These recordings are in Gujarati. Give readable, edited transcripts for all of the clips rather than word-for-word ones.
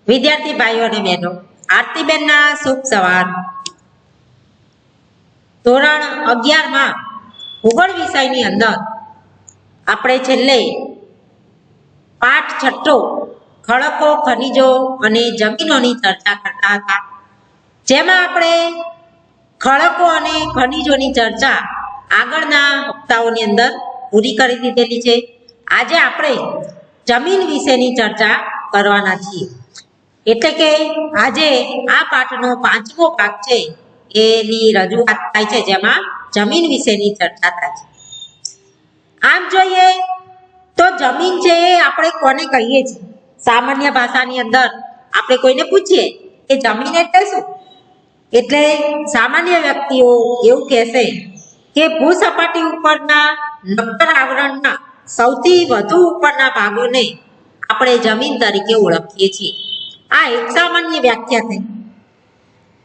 વિદ્યાર્થી ભાઈઓ અને બહેનો, આરતીબેનના શુભ સવાર. ધોરણ 11માં ભૂગોળ વિષયની અંદર આપણે છેલ્લે પાઠ 6 ખડકો, ખનિજો અને જમીનોની ચર્ચા કરતા હતા, જેમાં આપણે ખડકો અને ખનિજોની ચર્ચા આગળના હપ્તાઓની અંદર પૂરી કરી દીધેલી છે. આજે આપણે જમીન વિશેની ચર્ચા કરવાના છીએ. એટલે કે આજે આ પાઠનો 5મો ભાગ છે એની રજૂઆત થાય છે, જેમાં જમીન વિશેની ચર્ચા થાય છે. આમ જોઈએ તો જમીન છે એ આપણે કોને કહીએ છીએ? સામાન્ય ભાષાની અંદર આપણે કોઈને પૂછીએ કે જમીન એટલે શું, એટલે સામાન્ય વ્યક્તિઓ એવું કહેશે કે ભૂસપાટી ઉપરના નક્કર આવરણના સૌથી વધુ ઉપરના ભાગોને આપણે જમીન તરીકે ઓળખીએ છીએ. આ એક સામાન્ય વ્યાખ્યા થઈ,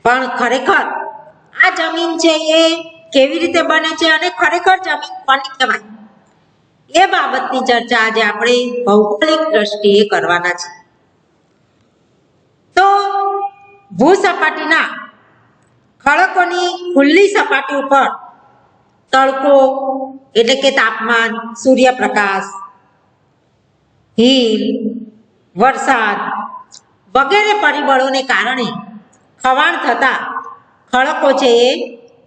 પણ ખરેખર આ જમીન છે એ કેવી રીતે બને છે અને ખરેખર જમીન કોને કહેવાય એ બાબતની ચર્ચા આજે આપણે ભૌગોલિક દ્રષ્ટિએ કરવાના છે. તો ભૂસપાટીના ખડકોની ખુલ્લી સપાટી ઉપર તડકો એટલે કે તાપમાન, સૂર્યપ્રકાશ, હિમ, વરસાદ વગેરે પરિબળોને કારણે ખવાણ થતા ખડકો છે એ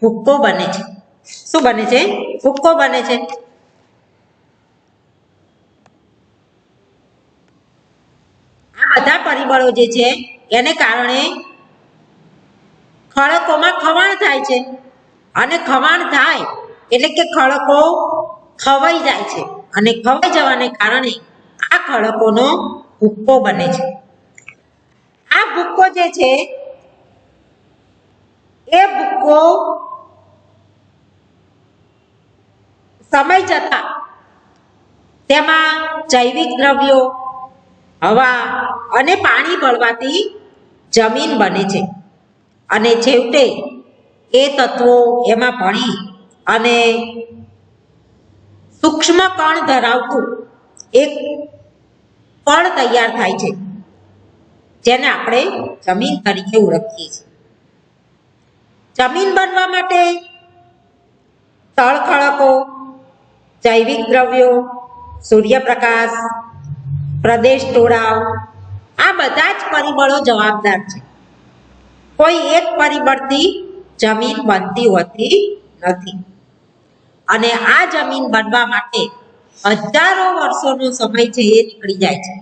ભૂક્કો બને છે. શું બને છે? ભૂક્કો બને છે. આ બધા પરિબળો જે છે એને કારણે ખડકોમાં ખવાણ થાય છે, અને ખવાણ થાય એટલે કે ખડકો ખવાઈ જાય છે, અને ખવાઈ જવાને કારણે આ ખડકોનો ભૂક્કો બને છે. આ ભૂક્કો જે છે એ ભૂક્કો સમય જતા તેમાં જૈવિક દ્રવ્યો, હવા અને પાણી ભળવાથી જમીન બને છે, અને છેવટે એ તત્વો એમાં ભળી અને સૂક્ષ્મ કણ ધરાવતું એક કણ તૈયાર થાય છે, જેને આપણે જમીન તરીકે ઓળખીએ છીએ. જમીન બનવા માટે તળ ખડકો, જૈવિક દ્રવ્યો, સૂર્યપ્રકાશ, પ્રદેશ ઢોળાવ આ બધા જ પરિબળો જવાબદાર છે. કોઈ એક પરિબળથી જમીન બનતી હોતી નથી, અને આ જમીન બનવા માટે હજારો વર્ષોનો સમય છે એ નીકળી જાય છે.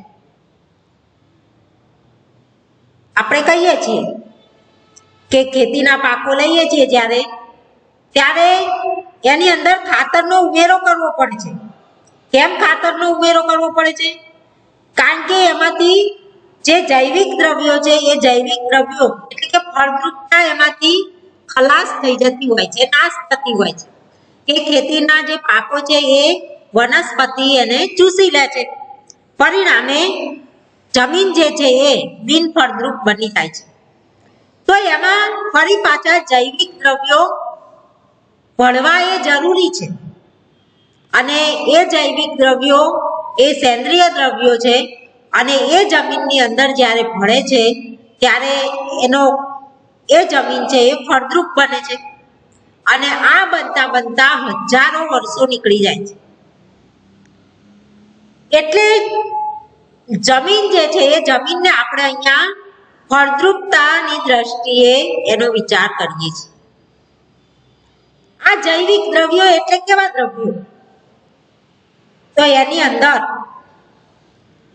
આપણે કહીએ છીએ કે ખેતીના પાકો લઈએ છીએ ત્યારે એની અંદર ખાતરનો ઉમેરો કરવો પડે છે. કેમ ખાતરનો ઉમેરો કરવો પડે છે? કારણ કે એમાંથી જે જૈવિક દ્રવ્યો છે એ જૈવિક દ્રવ્યો એટલે કે ફળદ્રુપતા એમાંથી ખલાસ થઈ જતી હોય છે, નાશ થતી હોય છે, કે ખેતીના જે પાકો છે એ વનસ્પતિ એને ચૂસી લે છે. પરિણામે જમીન જે છે એ બિનફળદ્રુપ બની જાય છે. તો એમાં ફરી પાછા જૈવિક દ્રવ્યો ભળવા એ જરૂરી છે, અને એ જૈવિક દ્રવ્યો એ સેન્દ્રિય દ્રવ્યો છે, અને એ જમીનની અંદર જ્યારે ભળે છે ત્યારે એ જમીન છે એ ફળદ્રુપ બને છે, અને આ બનતા બનતા હજારો વર્ષો નીકળી જાય છે. એટલે જમીન જે છે એ જમીનને આપણે અહીંયા ફળદ્રુપતાની દ્રષ્ટિએ એનો વિચાર કરીએ છીએ. આ જૈવિક દ્રવ્યો એટલે કેવા દ્રવ્યો? તો એની અંદર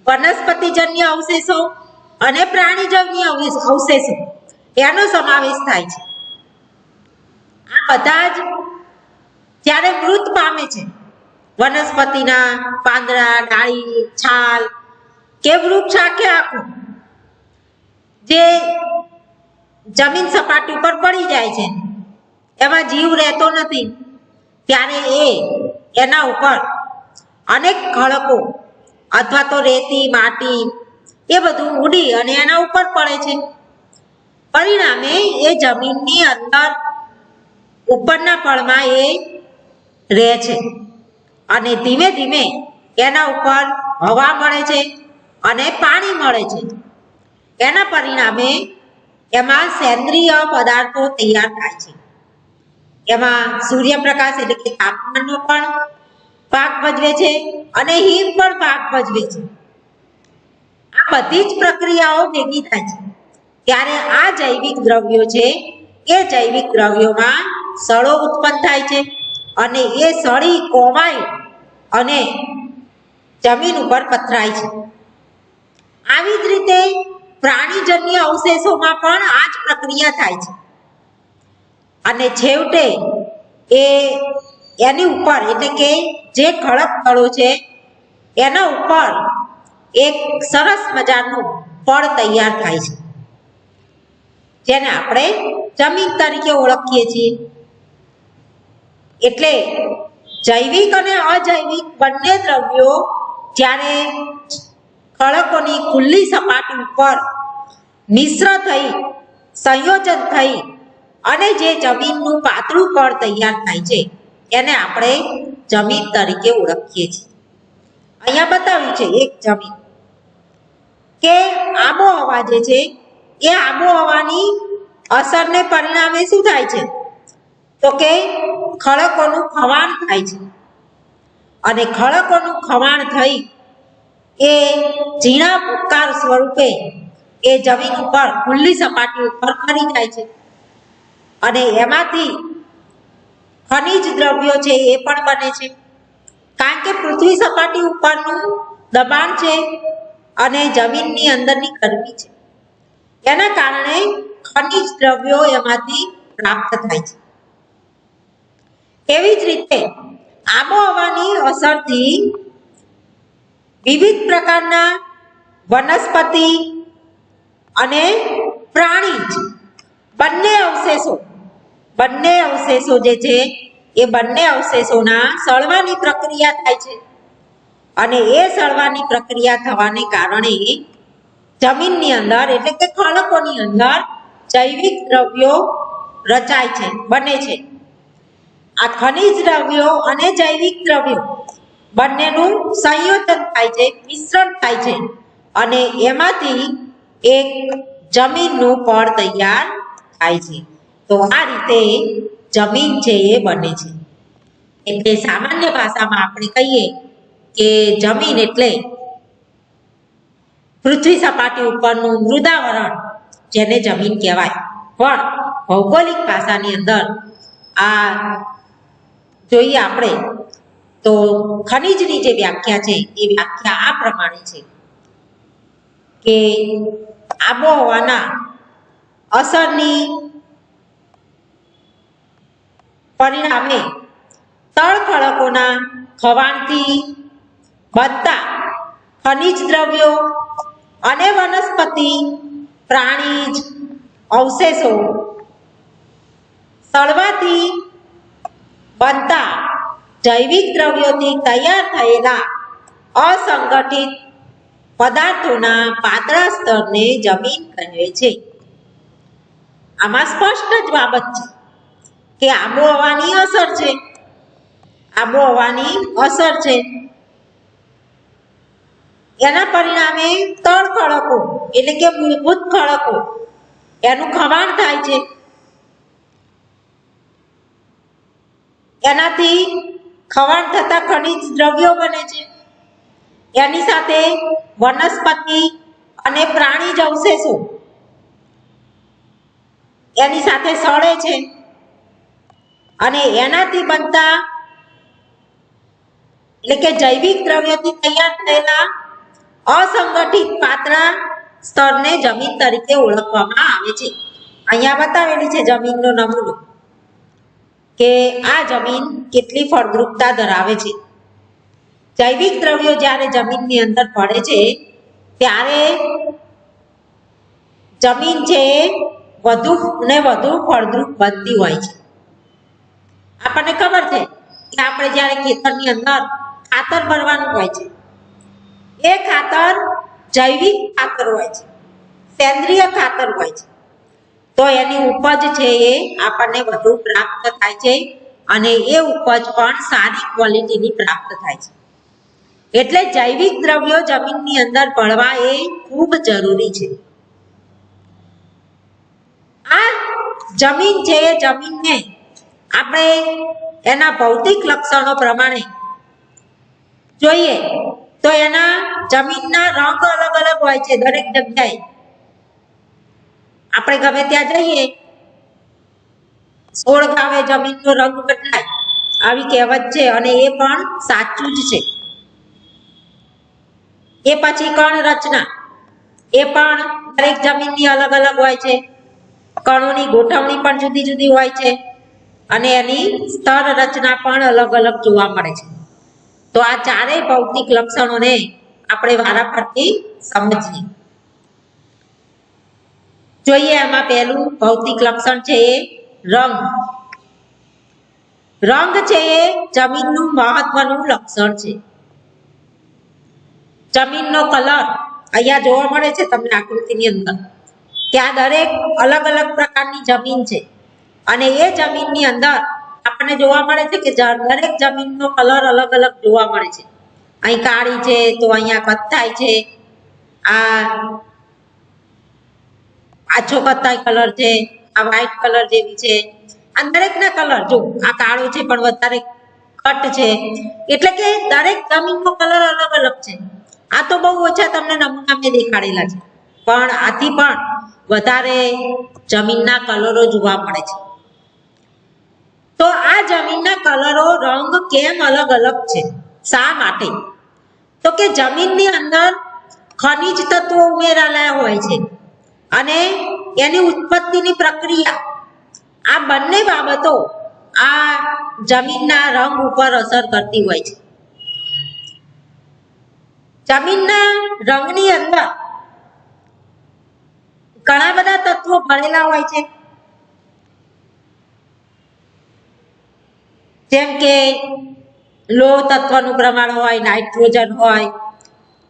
વનસ્પતિજન્ય અવશેષો અને પ્રાણીજન્ય અવશેષો એનો સમાવેશ થાય છે. આ બધા જ જ્યારે મૃત પામે છે, વનસ્પતિના પાંદડા, ડાળી, છાલ કે વૃક્ષ આખે આખું જે જમીન સપાટી પર પડી જાય છે, એમાં જીવ રહેતો નથી, ત્યારે એના ઉપર અનેક ખડકો અથવા તો રેતી, માટી એ બધું ઉડી અને એના ઉપર પડે છે. પરિણામે એ જમીનની અંદર ઉપરના પળમાં એ રહે છે, અને ધીમે ધીમે એના ઉપર હવા મળે છે અને પાણી મળે છે. એના પરિણામે એમાં સેન્દ્રિય પદાર્થો તૈયાર થાય છે. એમાં સૂર્યપ્રકાશ એટલે કે તાપમાનનો પણ ભાગ ભજવે છે અને હિમ પણ ભાગ ભજવે છે. આ બધી જ પ્રક્રિયાઓ ભેગી થાય છે ત્યારે આ જૈવિક દ્રવ્યો છે એ જૈવિક દ્રવ્યોમાં સળો ઉત્પન્ન થાય છે અને એ સળી કોમાય અને જમીન ઉપર પથરાય છે. આવી જ રીતે પ્રાણીજન્ય અવશેષોમાં પણ આ જ પ્રક્રિયા થાય છે અને છેવટે એની ઉપર એટલે કે જે ખડક થળો છે એના ઉપર એક સરસ મજાનું ફળ તૈયાર થાય છે જેને આપણે જમીન તરીકે ઓળખીએ છીએ. એટલે જૈવિક અને અજૈવિક બંને દ્રવ્યો જ્યારે ખડકોની ખુલ્લી સપાટી ઉપર મિશ્ર થઈ સંયોજન થઈ અને જે જમીનનું પાતળું પડ તૈયાર થાય છે એને આપણે જમીન તરીકે ઓળખીએ છીએ. અહીંયા બતાવ્યું છે એક જમીન કે આબોહવા જે છે એ આબોહવાની અસરને પરિણામે શું થાય છે તો કે ખડકોનું ખવાણ થાય છે અને ખડકોનું ખવાણ થઈ એ ઝીણા ભૂક્કાર સ્વરૂપે એ જમીન ઉપર ખુલ્લી સપાટી ઉપર ફરી જાય છે અને એમાંથી ખનિજ દ્રવ્યો છે એ પણ બને છે. કારણ કે પૃથ્વી સપાટી ઉપરનું દબાણ છે અને જમીનની અંદરની ગરમી છે એના કારણે ખનિજ દ્રવ્યો એમાંથી પ્રાપ્ત થાય છે. એવી જ રીતે આબોહવાની અસરથી વિવિધ પ્રકારના વનસ્પતિ અને પ્રાણીજ બંને અવશેષો જે છે એ બંને અવશેષોના સળવાની પ્રક્રિયા થાય છે અને એ સળવાની પ્રક્રિયા થવાને કારણે જમીનની અંદર એટલે કે ખડકોની અંદર જૈવિક દ્રવ્યો રચાય છે બને છે. આ ખનિજ દ્રવ્યો અને જૈવિક દ્રવ્યો બંનેનું સંયોજન થાય છે મિશ્રણ થાય છે અને એમાંથી એક જમીનનું પડ તૈયાર થાય છે. તો આ રીતે જમીન છે એ બને છે. એટલે સામાન્ય ભાષામાં આપણે કહીએ કે જમીન એટલે પૃથ્વી સપાટી ઉપરનું મૃદાવરણ જેને જમીન કહેવાય. પણ ભૌગોલિક ભાષાની અંદર આ જોઈએ આપણે તો ખનિજની જે વ્યાખ્યા છે એ વ્યાખ્યા આ પ્રમાણે છે કે આબોહવાના અસરની પરિણામે તળખડકોના ખવાણથી બનતા ખનિજ દ્રવ્યો અને વનસ્પતિ પ્રાણીજ અવશેષો સળવાથી બનતા જૈવિક દ્રવ્યોથી તૈયાર થયેલા અસંગઠિત પદાર્થોના પાતળા સ્તરને જમીન કહે છે. આમાં સ્પષ્ટ જ બાબત છે કે આબોહવાની અસર છે. આબોહવાની અસર છે એના પરિણામે તળ ખડકો એટલે કે મૂળભૂત ખડકો એનું ખવાણ થાય છે. એનાથી ખવાણ થતા ખનિજ દ્રવ્યો બને છે. એની સાથે વનસ્પતિ અને પ્રાણીજ અવશેષો એની સાથે સળે છે અને એનાથી બનતા એટલે કે જૈવિક દ્રવ્યોથી તૈયાર થયેલા અસંગઠિત પાતળા સ્તરને જમીન તરીકે ઓળખવામાં આવે છે. અહીંયા બતાવેલી છે જમીનનો નમૂનો કે આ જમીન કેટલી ફળદ્રુપતા ધરાવે છે. જૈવિક દ્રવ્યો જ્યારે જમીનની અંદર પડે છે ત્યારે જમીન છે વધુ ને વધુ ફળદ્રુપ બનતી હોય છે. આપણને ખબર છે કે આપણે જ્યારે ખેતરની અંદર ખાતર ભરવાનું હોય છે એ ખાતર જૈવિક ખાતર હોય છે, સેન્દ્રિય ખાતર હોય છે, તો એની ઉપજ છે એ આપણને વધુ પ્રાપ્ત થાય છે અને એ ઉપજ પણ સારી ક્વોલિટીની પ્રાપ્ત થાય છે. એટલે જૈવિક દ્રવ્યો જમીનની અંદર ભળવા એ ખૂબ જરૂરી છે. આ જમીન છે એ જમીનને આપણે એના ભૌતિક લક્ષણો પ્રમાણે જોઈએ તો એના જમીનના રંગ અલગ અલગ હોય છે દરેક જગ્યાએ. આપણે ગમે ત્યાં જઈએ 16 ગાવે જમીનનો રંગ બદલાય આવી કહેવત છે અને એ પણ સાચું જ છે. એ પછી કણ રચના એ પણ દરેક જમીનની અલગ અલગ હોય છે. કણોની ગોઠવણી પણ જુદી જુદી હોય છે અને એની સ્તર રચના પણ અલગ અલગ જોવા મળે છે. તો આ ચારેય ભૌતિક લક્ષણોને આપણે વારાફરતી સમજીએ. જોઈએ એમાં પહેલું ભૌતિક લક્ષણ છે એ રંગ. રંગ છે એ જમીનનું મહત્વનું લક્ષણ છે. જમીનનો કલર અહીંયા જોવા મળે છે તમને આકૃતિની અંદર. ત્યાં દરેક અલગ અલગ પ્રકારની જમીન છે અને એ જમીનની અંદર આપણને જોવા મળે છે કે દરેક જમીનનો કલર અલગ અલગ જોવા મળે છે. અહીં કાળી છે તો અહીંયા કથ્થાઈ છે, આ આછો કથ્થાઈ કલર છે, આ વ્હાઈટ કલર જેવી છે. આ દરેકના કલર જો આ કાળો છે પણ વધારે કટ છે એટલે કે દરેક જમીનનો કલર અલગ અલગ છે. આ તો બહુ ઓછા તમને નમૂના મેં દેખાડેલા છે પણ આથી પણ વધારે જમીનના કલરો જોવા મળે છે. તો આ જમીનના કલરો રંગ કેમ અલગ અલગ છે? શા માટે? તો કે જમીનની અંદર ખનિજ તત્વો ઉમેરેલા હોય છે અને એની ઉત્પત્તિની પ્રક્રિયા આ બંને બાબતો આ જમીનના રંગ ઉપર અસર કરતી હોય છે. જમીનના રંગની અંદર ઘણા બધા તત્વો ભરેલા હોય છે જેમ કે લોહ તત્વનું પ્રમાણ હોય, નાઇટ્રોજન હોય,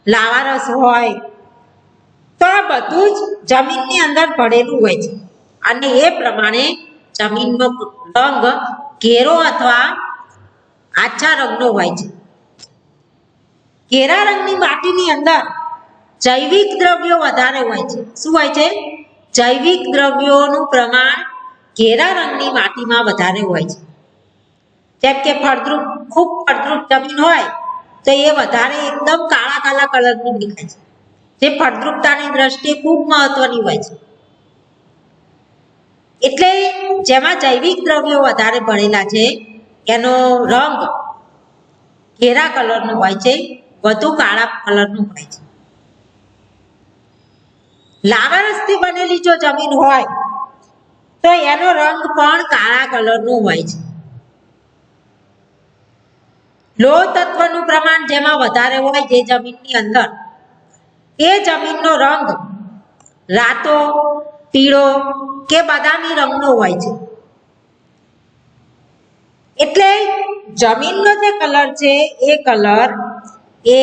લાવારસ હોય. તો આ બધું જ જમીનની અંદર ભરેલું હોય છે અને એ પ્રમાણે જમીનનો રંગ ઘેરો અથવા આછા રંગનો હોય છે. ઘેરા રંગની માટીની અંદર જૈવિક દ્રવ્યો વધારે હોય છે. શું હોય છે? જૈવિક દ્રવ્યોનું પ્રમાણ ઘેરા રંગની માટીમાં વધારે હોય છે. જેમ કે ફળદ્રુપ ખૂબ ફળદ્રુપ જમીન હોય તો એ વધારે એકદમ કાળા કાળા કલરની દેખાય છે, જે ફળદ્રુપતાની દ્રષ્ટિએ ખૂબ મહત્વની હોય છે. એટલે જેમાં જૈવિક દ્રવ્યો વધારે ભરેલા છે એનો રંગ ઘેરા કલરનો હોય છે, વધુ કાળા કલરનું હોય છે. લાવારસથી બનેલી જો જમીન હોય તો એનો રંગ પણ કાળા કલરનો હોય છે. લોહ તત્વનું પ્રમાણ જેમાં વધારે હોય જે જમીનની અંદર એ જમીનનો રંગ રાતો, પીળો કે બદામી રંગનો હોય છે. એટલે જમીનનો જે કલર છે એ કલર એ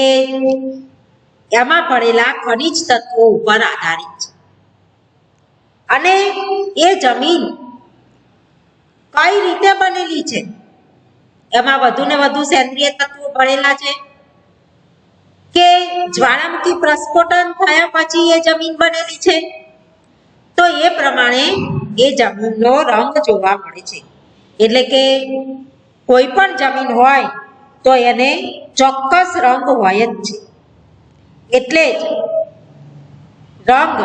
એમાં પડેલા ખનિજ તત્વો ઉપર આધારિત છે અને એ જમીન કઈ રીતે બનેલી છે એમાં વધુ ને વધુ સેન્દ્રિય તત્વો ભરેલા છે કે જ્વાળામુખી પ્રસ્ફોટન થયા પછી એ જમીન બનેલી છે. તો એ પ્રમાણે એ જમીનનો રંગ જોવા મળે છે. એટલે કે કોઈ પણ જમીન હોય તો એને ચોક્કસ રંગ હોય જ છે. એટલે જ રંગ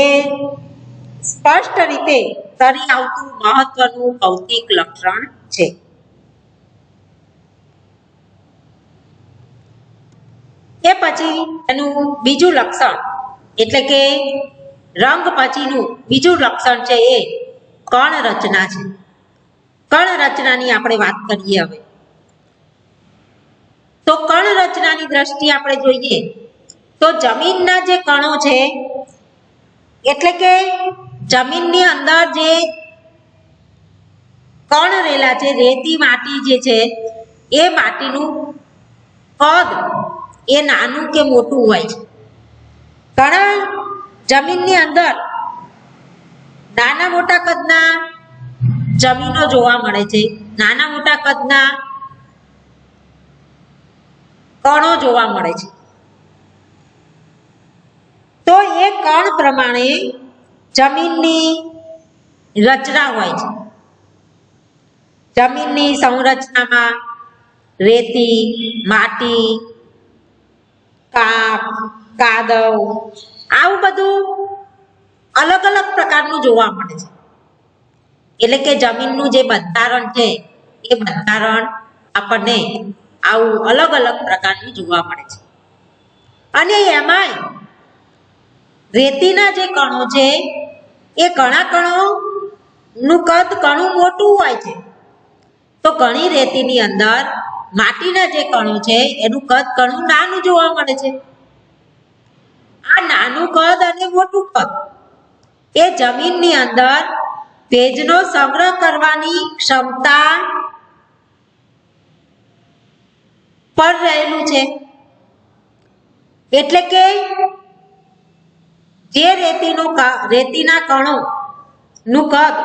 એ સ્પષ્ટ રીતે તરી આવતું મહત્વનું ભૌતિક લક્ષણ છે. એ પછી એનું બીજું લક્ષણ એટલે કે રંગ પછીનું બીજું લક્ષણ છે એ કણ રચના છે. કણ રચનાની આપણે વાત કરીએ હવે. તો કણ રચનાની દ્રષ્ટિએ આપણે જોઈએ તો જમીનના જે કણો છે એટલે કે જમીનની અંદર જે કણ રહેલા છે, રેતી માટી જે છે એ માટીનું કદ એ નાનું કે મોટું હોય છે. ઘણા જમીનની અંદર નાના મોટા કદના જમીનો જોવા મળે છે, નાના મોટા કદના કણો જોવા મળે છે. તો એ કણ પ્રમાણે જમીનની રચના હોય છે. જમીનની સંરચનામાં રેતી, માટી, કાપ, કાદવ આવું બધું અલગ અલગ પ્રકારનું જોવા મળે છે. એટલે કે જમીનનું જે બંધારણ છે એ બંધારણ આપણને આવું અલગ અલગ પ્રકારનું જોવા મળે છે. અને એમાંય રેતીના જે કણો છે એ ઘણા કણોનું કદ ઘણું મોટું હોય છે. તો ઘણી રેતીની અંદર માટીના જે કણો છે એનું કદ ઘણું નાનું જોવા મળે છે. આ નાનું કદ અને મોટું કદ એ જમીનની અંદર ભેજનો સંગ્રહ કરવાની ક્ષમતા પર રહેલું છે. એટલે કે જે રેતીના કણો નું કદ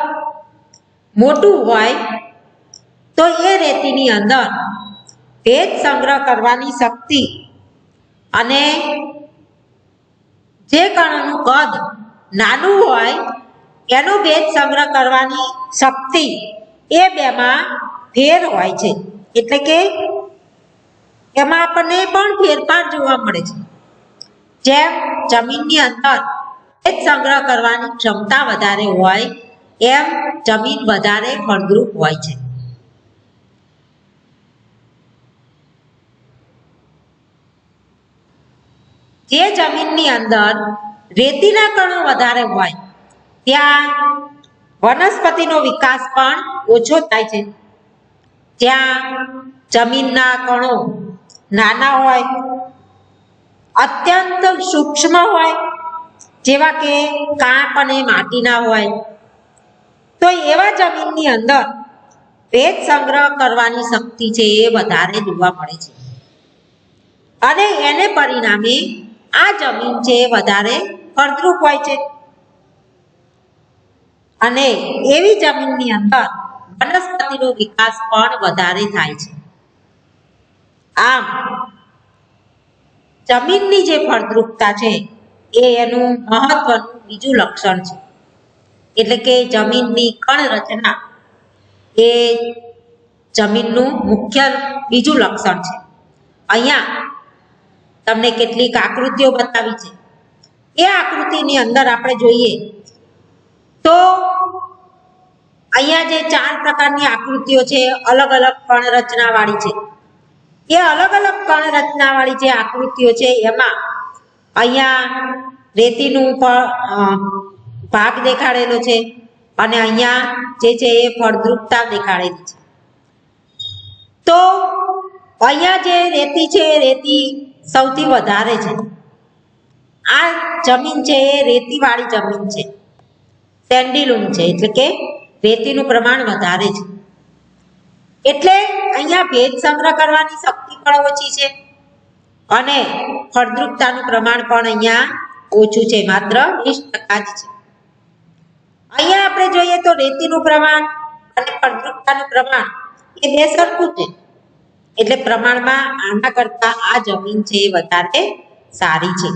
મોટું હોય તો એ રેતીની અંદર ભેજ સંગ્રહ કરવાની શક્તિ અને જે કણોનું કદ નાનું હોય એનો ભેજ સંગ્રહ કરવાની શક્તિ એ બેમાં ફેર હોય છે. એટલે કે એમાં આપણને પણ ફેરફાર જોવા મળે છે. જેમ જમીનની અંદર ભેજ સંગ્રહ કરવાની ક્ષમતા વધારે હોય એમ જમીન વધારે ફળદ્રુપ હોય છે. જે જમીનની અંદર રેતીના કણો વધારે હોય ત્યાં વનસ્પતિનો વિકાસ પણ ઓછો થાય છે. જ્યાં જમીનના કણો નાના હોય, અત્યંત સૂક્ષ્મ હોય, જેવા કે કાંપ અને માટીના હોય, તો એવા જમીનની અંદર ભેજ સંગ્રહ કરવાની શક્તિ છે એ વધારે જોવા મળે છે. અને એને પરિણામે આ જમીન છે વધારે ફળદ્રુપ હોય છે. અને એવી જમીનની અંદર વનસ્પતિનો વિકાસ પણ વધારે થાય છે. આમ જમીનની જે ફળદ્રુપતા છે એ એનું મહત્વનું બીજું લક્ષણ છે. એટલે કે જમીનની કણ રચના એ જમીનનું મુખ્ય બીજું લક્ષણ છે. અહીંયા તમને કેટલીક આકૃતિઓ બતાવી છે. એ આકૃતિની અંદર આપણે જોઈએ તો અહીંયા જે 4 પ્રકારની આકૃતિઓ છે અલગ અલગ કણ રચના વાળી છે. એ અલગ અલગ કણ રચના વાળી જે આકૃતિઓ છે એમાં અહીંયા રેતીનું ભાગ દેખાડેલો છે અને અહીંયા જે છે એ ફળદ્રુપતા દેખાડેલી છે. તો અહીંયા જે રેતી છે એ રેતી સૌથી વધારે છે. આ જમીન છે એ રેતીવાળી જમીન છે, સેન્ડીલૂમ છે, એટલે કે રેતીનું પ્રમાણ વધારે છે. એટલે અહીંયા ભેજ સંગ્રહ કરવાની શક્તિ પણ ઓછી છે અને ફળદ્રુપતાનું પ્રમાણ પણ અહીંયા ઓછું છે, માત્ર 20% જ છે. અહીંયા આપણે જોઈએ તો રેતીનું પ્રમાણ અને ફળદ્રુપતાનું પ્રમાણ એ બે સરખું છે. એટલે પ્રમાણમાં આના કરતા આ જમીન છે એ વધારે સારી છે.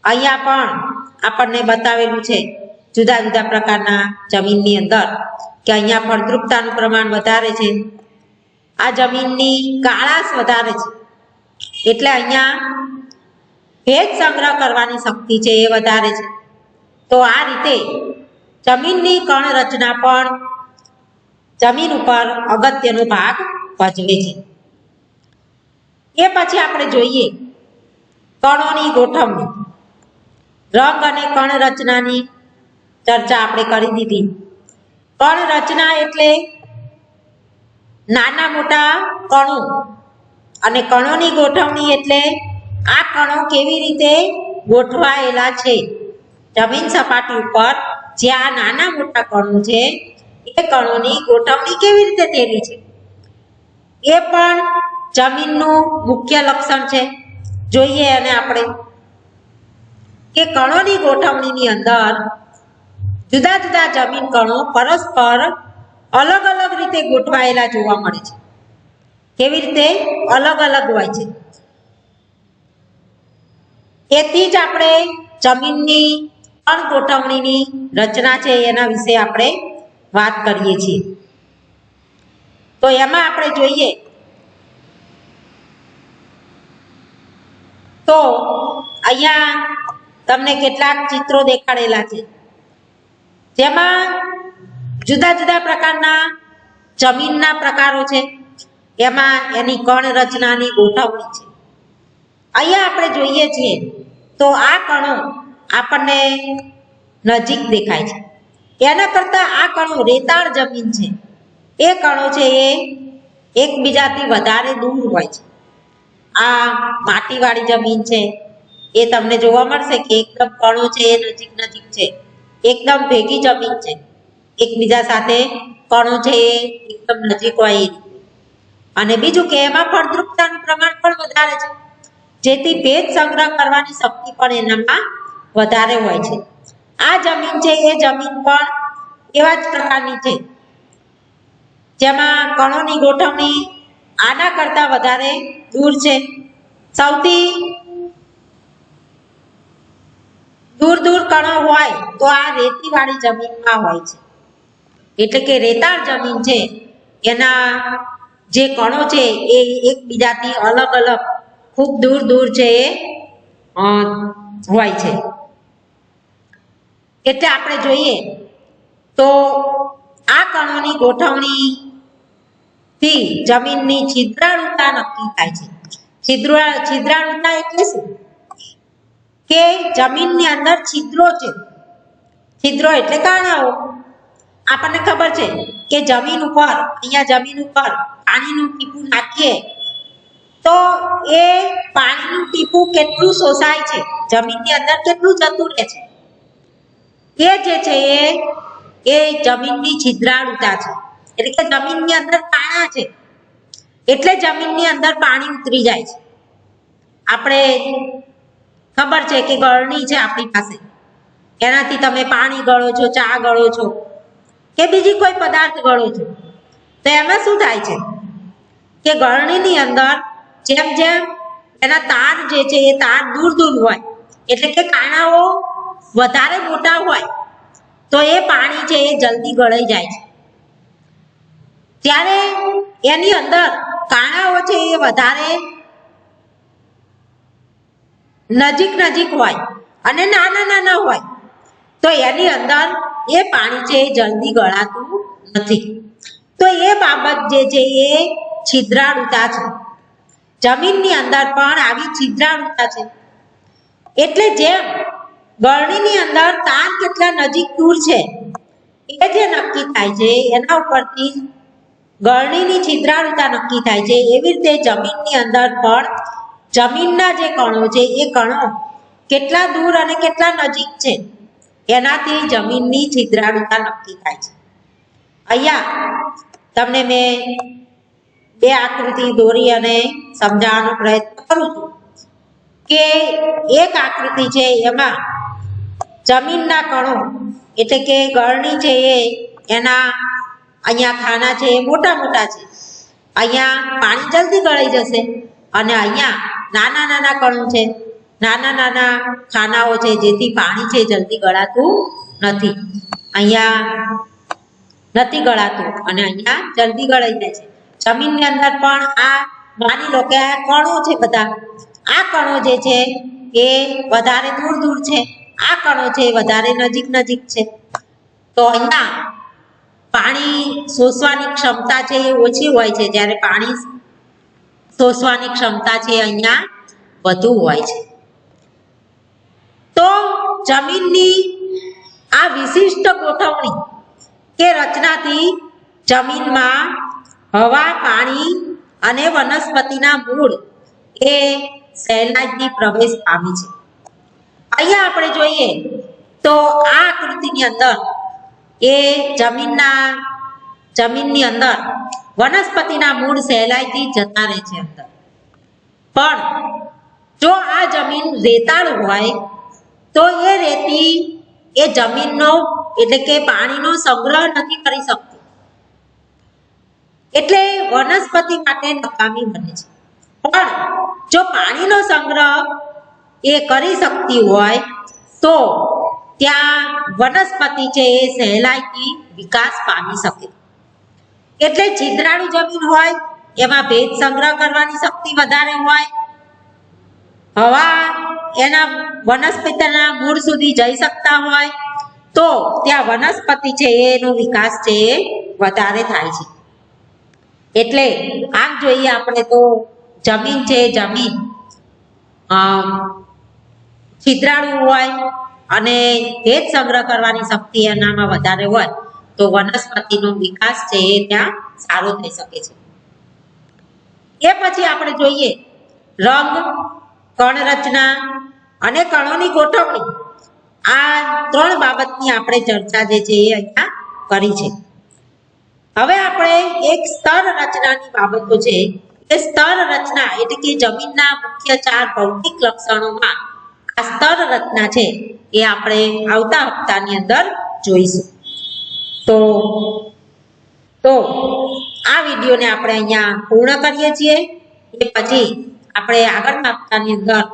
અહીંયા પણ આપણને બતાવેલું છે જુદા જુદા પ્રકારના જમીનની અંદર કે અહીંયા ફળદ્રુપતાનું પ્રમાણ વધારે છે. આ જમીનની કાળાશ વધારે છે એટલે અહીંયા ભેજ સંગ્રહ કરવાની શક્તિ છે એ વધારે છે. તો આ રીતે જમીનની કણ રચના પણ જમીન ઉપર અગત્યનો ભાગ ભજવે છે. એ પછી આપણે જોઈએ કણોની ગોઠવણી. રંગ અને કણ રચનાની ચર્ચા આપણે કરી દીધી. કણ રચના એટલે નાના મોટા કણો અને કણોની ગોઠવણી એટલે આ કણો કેવી રીતે ગોઠવાયેલા છે જમીન સપાટી ઉપર. જે આ નાના મોટા કણો છે એ કણોની ગોઠવણી કેવી રીતે થયેલી છે એ પણ જમીનનું મુખ્ય લક્ષણ છે. જોઈએ અને આપણે કે કણોની ગોઠવણીની અંદર જુદા જુદા જમીન કણો પરસ્પર અલગ અલગ રીતે ગોઠવાયેલા જોવા મળે છે. કેવી રીતે? અલગ અલગ હોય છે. એથી જ આપણે જમીનની કણ ગોઠવણીની રચના છે એના વિશે આપણે વાત કરીએ છીએ. તો એમાં આપણે જોઈએ તો અહીંયા તમને કેટલાક ચિત્રો દેખાડેલા છે, જેમાં જુદા જુદા પ્રકારના જમીનના પ્રકારો છે, એમાં એની કણ રચનાની ગોઠવણી છે. અહીંયા આપણે જોઈએ છીએ તો આ કણો આપણને નજીક દેખાય છે, એના કરતાં આ કણો રેતાળ જમીન છે એ કણો છે એ એકબીજાથી વધારે દૂર હોય છે. આ માટીવાળી જમીન છે એ તમને જોવા મળશે કે એકદમ કણો છે એ નજીક નજીક છે, એકદમ ભેગી જમીન છે, એકબીજા સાથે કણો છે એ એકદમ નજીક હોય એ. અને બીજું કે એમાં ફળદ્રુપતાનું પ્રમાણ પણ વધારે છે, જેથી ભેજ સંગ્રહ કરવાની શક્તિ પણ એનામાં વધારે હોય છે. આ જમીન છે એ જમીન પણ એવા જ પ્રકારની છે, જેમાં કણોની ગોઠવણી આના કરતાં વધારે દૂર છે. સૌથી દૂર દૂર કણો હોય તો આ રેતીવાળી જમીનમાં હોય છે, એટલે કે રેતાળ જમીન છે એના જે કણો છે એ એકબીજાથી અલગ અલગ ખૂબ દૂર દૂર છે એ હોય છે. એટલે આપણે જોઈએ તો આ કણોની ગોઠવણીથી જમીનની છિદ્રાળુતા નક્કી થાય છે. છિદ્રાળુતા એટલે શું કે જમીનની અંદર છિદ્રો છે, છિદ્રો એટલે કાણાઓ. આપણને ખબર છે કે જમીન ઉપર અહીંયા જમીન ઉપર પાણીનું ટીપું નાખીએ તો એ પાણીનું ટીપું કેટલું શોષાય છે, જમીનની અંદર કેટલું જતું રહે છે, એ જે છે એ જમીનની છિદ્રાળુતા છે. એટલે કે જમીનની અંદર કાણા છે એટલે જમીનની અંદર પાણી ઉતરી જાય છે. આપણે ખબર છે કે ગળણી છે આપણી પાસે, એનાથી તમે પાણી ગળો છો, ચા ગળો છો કે બીજી કોઈ પદાર્થ ગળો છો, તો એમાં શું થાય છે કે ગળણીની અંદર જેમ જેમ એના તાર જે છે એ તાર દૂર દૂર હોય, એટલે કે કાણાઓ વધારે મોટા હોય તો એ પાણી છે એ જલ્દી ગળાઈ જાય છે. ત્યારે એની અંદર કાણાઓ છે એ વધારે નજીક નજીક હોય અને નાના નાના હોય તો એની અંદર એ પાણી છે એ જલ્દી ગળાતું નથી. તો એ બાબત જે છે એ છિદ્રાળુતા છે. જમીનની અંદર પણ આવી છિદ્રાળુતા છે. એટલે જેમ ગળણીની અંદર તાર કેટલા નજીક દૂર છે એ જે નક્કી થાય છે એના ઉપરથી ગળણીની છિદ્રાળુતા નક્કી થાય છે. એવી રીતે જમીનની અંદર પણ જમીનના જે કણો છે એ કણો કેટલા દૂર અને કેટલા નજીક છે એનાથી જમીનની છિદ્રાળુતા નક્કી થાય છે. અહીંયા તમને મેં બે આકૃતિ દોરી અને સમજાવવાનો પ્રયત્ન કરું છું કે એક આકૃતિ છે એમાં જમીનના કણો એટલે કે ગળણી છે એના અહીંયા ખાના છે એ મોટા મોટા છે, અહીંયા પાણી જલ્દી ગળાઈ જશે. અને અહીંયા નાના નાના કણો છે, નાના નાના ખાનાઓ છે, જેથી પાણી છે જલ્દી ગળાતું નથી. અહીંયા નથી ગળાતું અને અહીંયા જલ્દી ગળાઈ જાય છે. જમીનની અંદર પણ આ માની લો કે આ કણો છે, બધા આ કણો જે છે એ વધારે દૂર દૂર છે, આ કણો છે વધારે નજીક નજીક છે. તો અહીંયા પાણી શોષવાની ક્ષમતા છે એ ઓછી હોય છે, જ્યારે પાણી શોષવાની ક્ષમતા છે અહીંયા વધુ હોય છે. તો જમીનની આ વિશિષ્ટ ગોઠવણી કે રચનાથી જમીનમાં હવા, પાણી અને વનસ્પતિના મૂળ એ સહેલાઈથી પ્રવેશ પામી છે. અહીંયા આપણે જોઈએ તો આ આકૃતિની અંદર એ જમીનની અંદર વનસ્પતિના મૂળ સહેલાઈથી જતા રહે છે અંદર. પણ જો આ જમીન રેતાળ હોય તો એ રેતી એ જમીનનો એટલે કે પાણીનો સંગ્રહ નથી કરી શકતું, એટલે વનસ્પતિ માટે નકામી બને છે. પણ જો પાણીનો સંગ્રહ એ કરી શકતી હોય તો ત્યાં વનસ્પતિ છે એ સહેલાઈથી વિકાસ પામી શકે. એટલે છિદ્રાળુ જમીન હોય એમાં ભેજ સંગ્રહ કરવાની શક્તિ વધારે હોય, હવા એના વનસ્પતિના મૂળ સુધી જઈ શકતા હોય તો ત્યાં વનસ્પતિ છે એનો વિકાસ છે એ વધારે થાય છે. એટલે આમ જોઈએ આપણે તો જમીન છે, જમીન છિદ્રાળુ હોય અને ભેજ સંગ્રહ કરવાની શક્તિ એનામાં વધારે હોય તો વનસ્પતિનો વિકાસ છે એ ત્યાં સારો થઈ શકે છે. એ પછી આપણે જોઈએ રંગ, કણ રચના અને કણોની ગોઠવણી. આ 3 બાબતની આપણે ચર્ચા જે છે એ અહીંયા કરી છે. હવે આપણે એક સ્તર રચનાની બાબતો છે એ સ્તર રચના એટલે કે જમીનના મુખ્ય 4 ભૌતિક લક્ષણોમાં આ સ્તર રચના છે એ આપણે આવતા હપ્તાની અંદર જોઈશું. તો આ વિડીયોને આપણે અહીંયા પૂર્ણ કરીએ છીએ. એ પછી આપણે આગળના હપ્તાની અંદર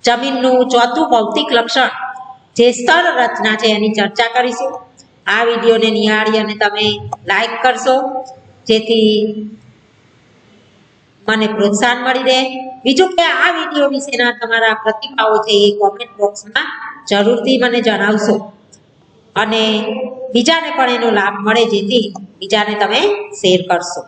જમીનનું 4થું ભૌતિક લક્ષણ જે સ્તર રચના છે એની ચર્ચા કરીશું. આ વિડીયોને નિહાળી અને તમે લાઈક કરશો જેથી મને પ્રોત્સાહન મળી રહે. બીજું કે આ વિડીયો વિશેના તમારા પ્રતિભાવો છે એ કોમેન્ટ બોક્સમાં જરૂરથી મને જણાવશો અને બીજાને પણ એનો લાભ મળે જેથી બીજાને તમે શેર કરશો.